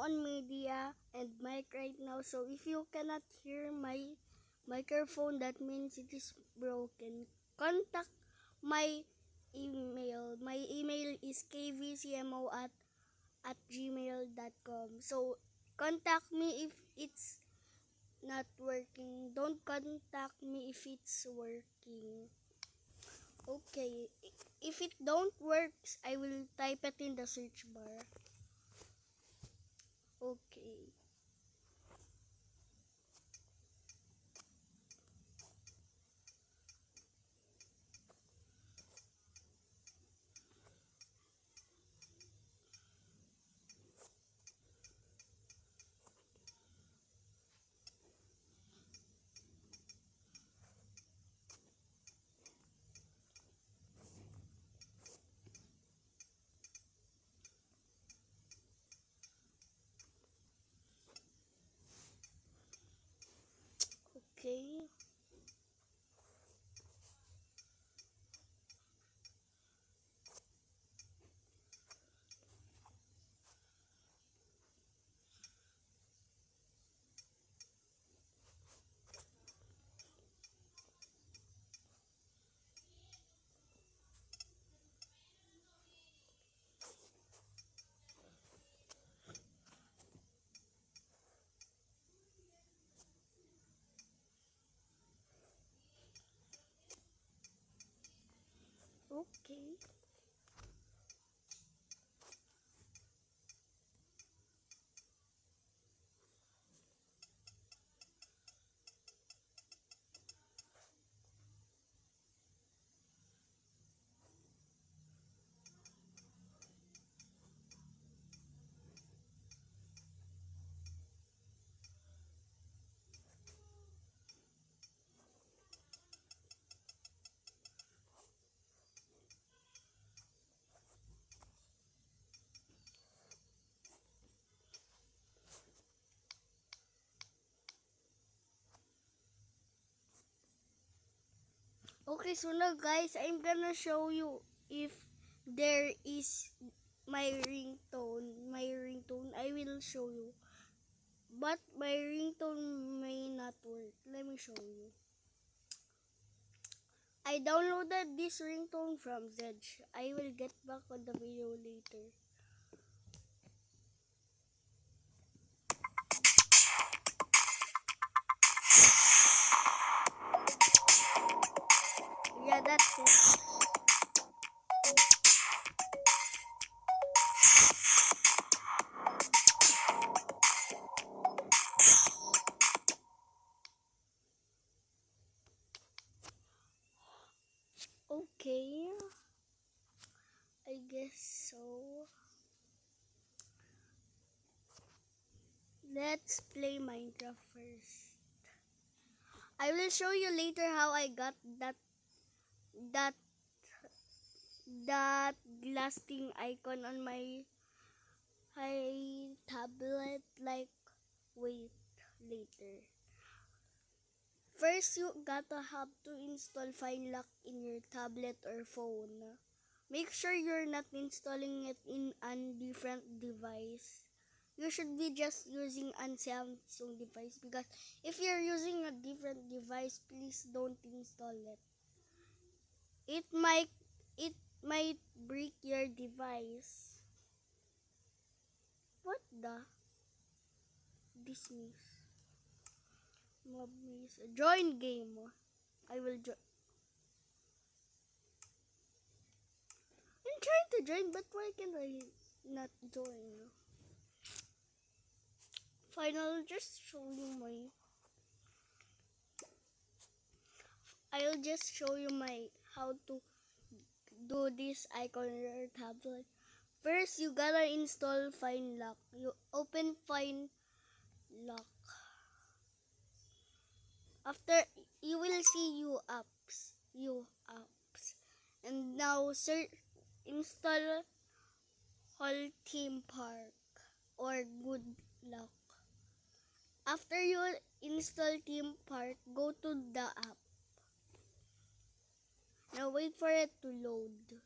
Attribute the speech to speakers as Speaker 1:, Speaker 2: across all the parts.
Speaker 1: on media and mic right now, so if you cannot hear my microphone, that means it is broken. Contact my email. My email is kvcmo@gmail.com. So contact me if it's not working. Don't contact me if it's working. Okay, if it don't works, I will type it in the search bar. Okay. Okay. Okay. Okay, so now guys, I'm gonna show you if there is my ringtone. My ringtone, I will show you. But my ringtone may not work. Let me show you. I downloaded this ringtone from Zedge. I will get back on the video later. Yeah, that's it. Okay, I guess so. Let's play Minecraft first. I will show you later how I got that that glass thing icon on my tablet. Like, wait, later. First, you gotta have to install FineLock in your tablet or phone. Make sure you're not installing it in a different device. You should be just using a Samsung device, because if you're using a different device, please don't install it. It might it might break your device. What the? Dismiss. Mob maze. Join game. I will join. I'm trying to join, but why can I not join? Fine, I'll just show you my. I'll just show you my how to do this icon on your tablet. First, you gotta install FineLock. You open FineLock. After, you will see U apps, and now install Whole Theme Park or Good Luck. After you install Theme Park, go to the app. Now wait for it to load.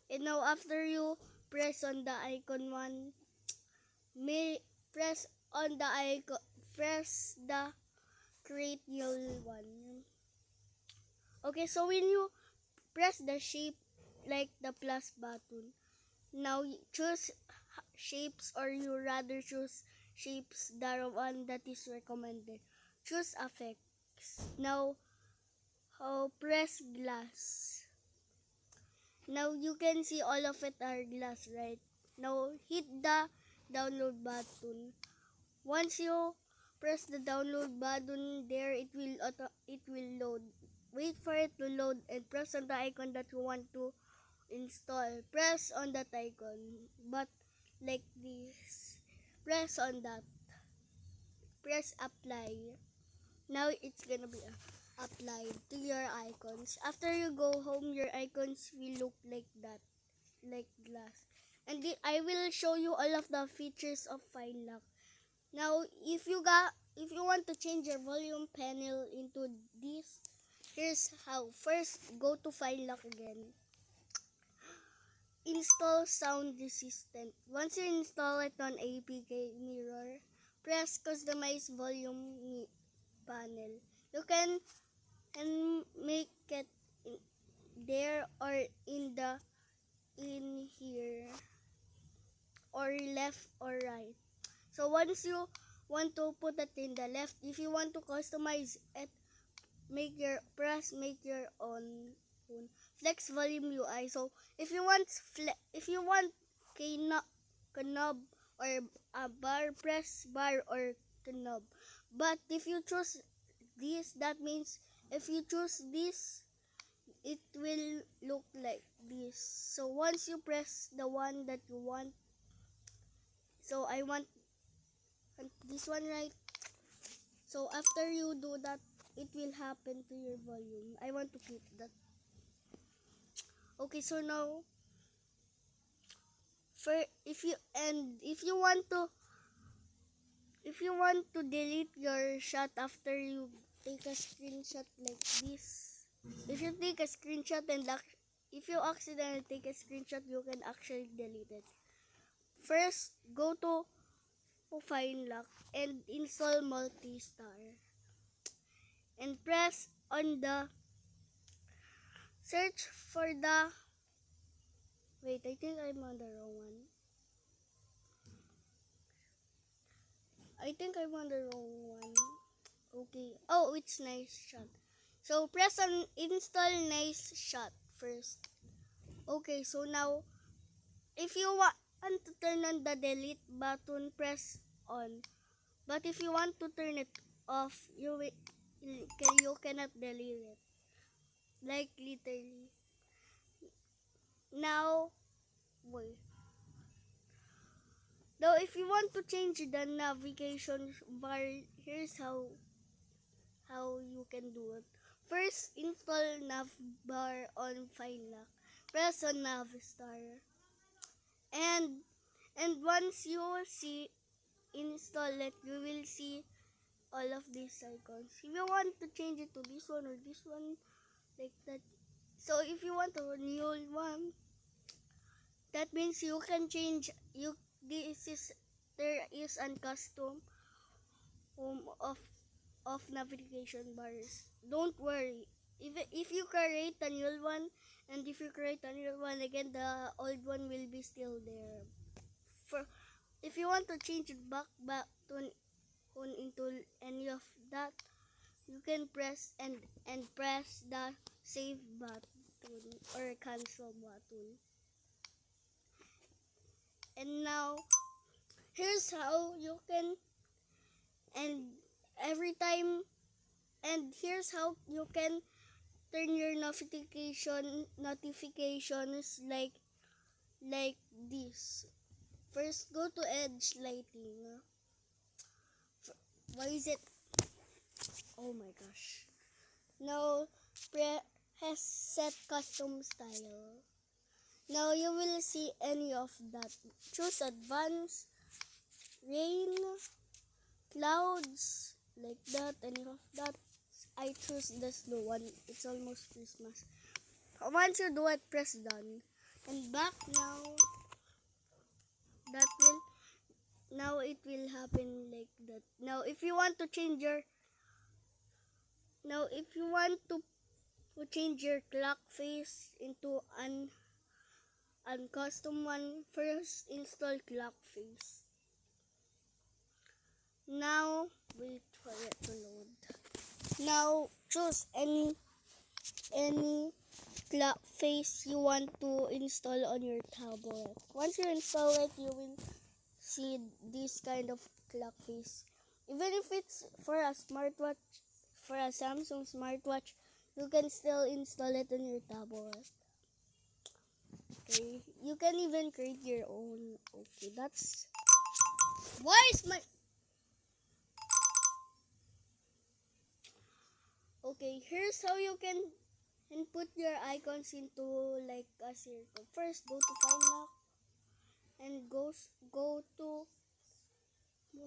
Speaker 1: And now after you press on the icon one, may press on the icon, press the create new one. Okay, so when you press the shape like the plus button, now choose shapes, or you rather choose shapes, the one that is recommended. Choose effects. Now, press glass. Now you can see all of it are glass, right? Now hit the download button. Once you press the download button, there it will load. Wait for it to load and press on the icon that you want to install. Press on that icon, but like this. Press on that. Press apply. Now it's gonna be applied to your icons. After you go home, your icons will look like that, like glass. And I will show you all of the features of FineLock. Now, if you want to change your volume panel into this, here's how. First, go to FineLock again. Install sound resistant. Once you install it on APK mirror, press customize volume panel. You can make it there or in here or left or right. So once you want to put it in the left, if you want to customize it, make your own flex volume UI. So if you want knob or a bar, press bar or knob. But if you choose this, that means if you choose this, it will look like this. So once you press the one that you want, so I want this one, right? So after you do that, it will happen to your volume. I want to keep that. Okay, so now if you want to delete your shot after you take a screenshot like this. If you take a screenshot and if you accidentally take a screenshot, you can actually delete it. First, go to FineLock and install Multistar. And press on the search for the wait, I think I'm on the wrong one. I think I'm on the wrong one. Okay. Oh, it's Nice Shot. So press on install Nice Shot first. Okay, so now if you want to turn on the delete button, press on. But if you want to turn it off, you cannot delete it. Like literally. Now, wait. Now, if you want to change the navigation bar, here's how you can do it. First, install navbar on FineLock. Press on Navistar. And once you see install it, you will see all of these icons. If you want to change it to this one or this one, like that. So if you want a new one, that means you can change there is a custom of navigation bars. Don't worry. If you create a new one, and if you create a new one again, the old one will be still there. For if you want to change it back to into any of that, you can press and press the save button or cancel button. And now here's how you can and every time and here's how you can turn your notifications like this. First, go to edge lighting. Why is it? Oh my gosh. Now press set custom style. Now you will see any of that. Choose advanced, rain, clouds, like that, any of that. I choose the slow one. It's almost Christmas. Once you do it, press done. And back now. it will happen like that. Now if you want to change your clock face into an custom one, first install clock face. Now wait for it to load. Now choose any clock face you want to install on your tablet. Once you install it, you will see this kind of clock face. Even if it's for a smartwatch, for a Samsung smartwatch, you can still install it on your tablet. Okay, you can even create your own. Okay, that's why is my okay. Here's how you can input your icons into like a circle. First, go to Find Lock and go to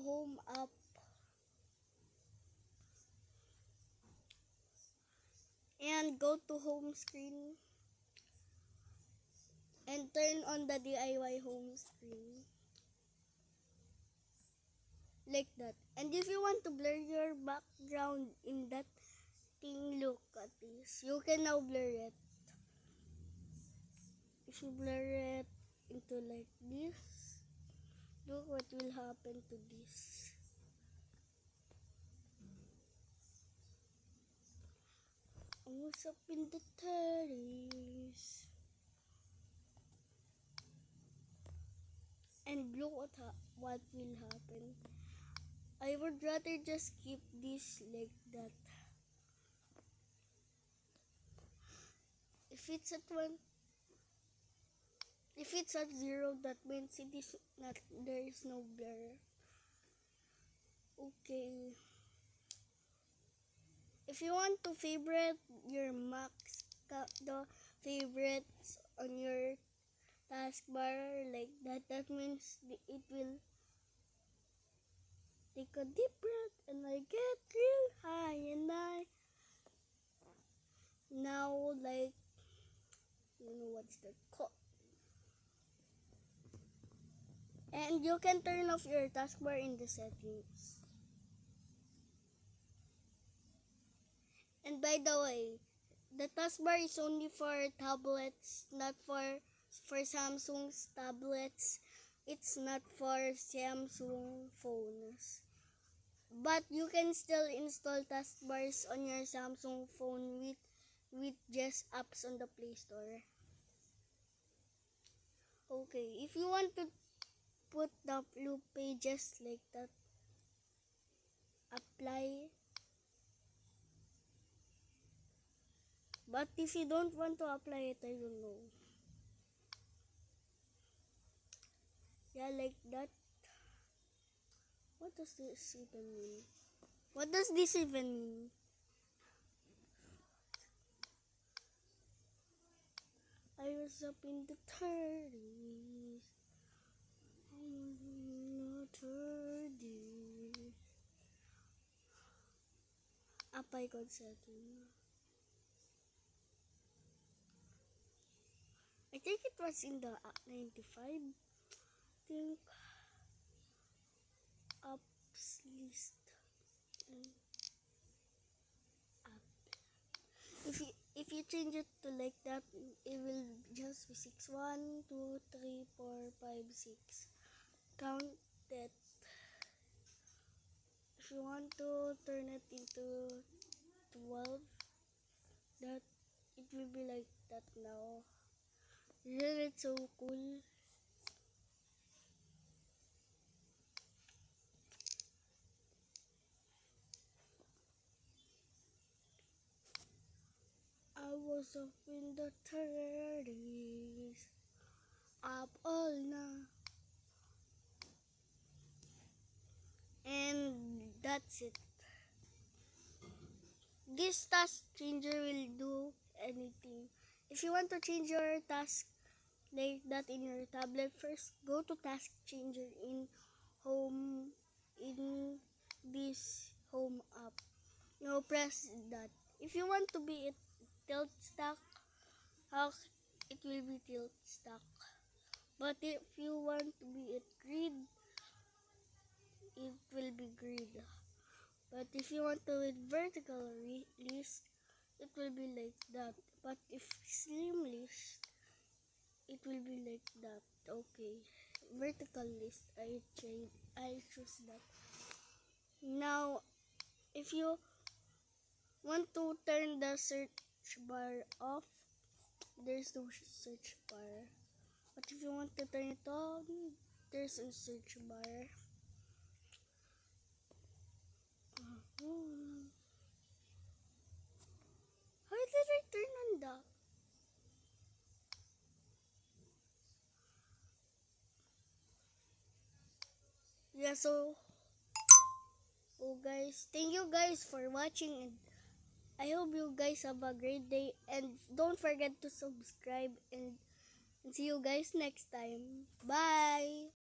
Speaker 1: Home App. And go to home screen and turn on the DIY home screen like that. And if you want to blur your background in that thing, look at this. You can now blur it. If you blur it into like this, look what will happen to this. What's up in the 30s? And look what will happen. I would rather just keep this like that. If it's at 0, that means it is not. There is no blur. Okay. If you want to favorite your max the favorites on your taskbar like that, that means it will take a deep breath and I get real high and I now like what's that called? And you can turn off your taskbar in the settings. And by the way, the taskbar is only for tablets, not for Samsung's tablets. It's not for Samsung phones. But you can still install taskbars on your Samsung phone with just apps on the Play Store. Okay, if you want to put the blue pages like that, apply. But if you don't want to apply it, I don't know. Yeah, like that. What does this even mean? What does this even mean? I was up in the 30s. I'm not 30. App icon setting. I think it was in the 95. Think apps list and app. If you change it to like that, it will just be 6. 1, 2, 3, 4, 5, 6. Count that. If you want to turn it into 12, that it will be like that now. Isn't it so cool? I was up in the 30s, up all night. And that's it. This task changer will do anything. If you want to change your task like that in your tablet, first go to task changer in home, in this home app. Now press that. If you want to be it tilt stack, it will be tilt stack. But if you want to be it grid, grid. But if you want to with vertical list, it will be like that. But if slim list, it will be like that. Okay, vertical list. I choose that. Now, if you want to turn the search bar off, there's no search bar. But if you want to turn it on, there's a search bar. How did I turn on that? Yeah, so, oh guys, thank you guys for watching, and I hope you guys have a great day, and don't forget to subscribe, and see you guys next time. Bye!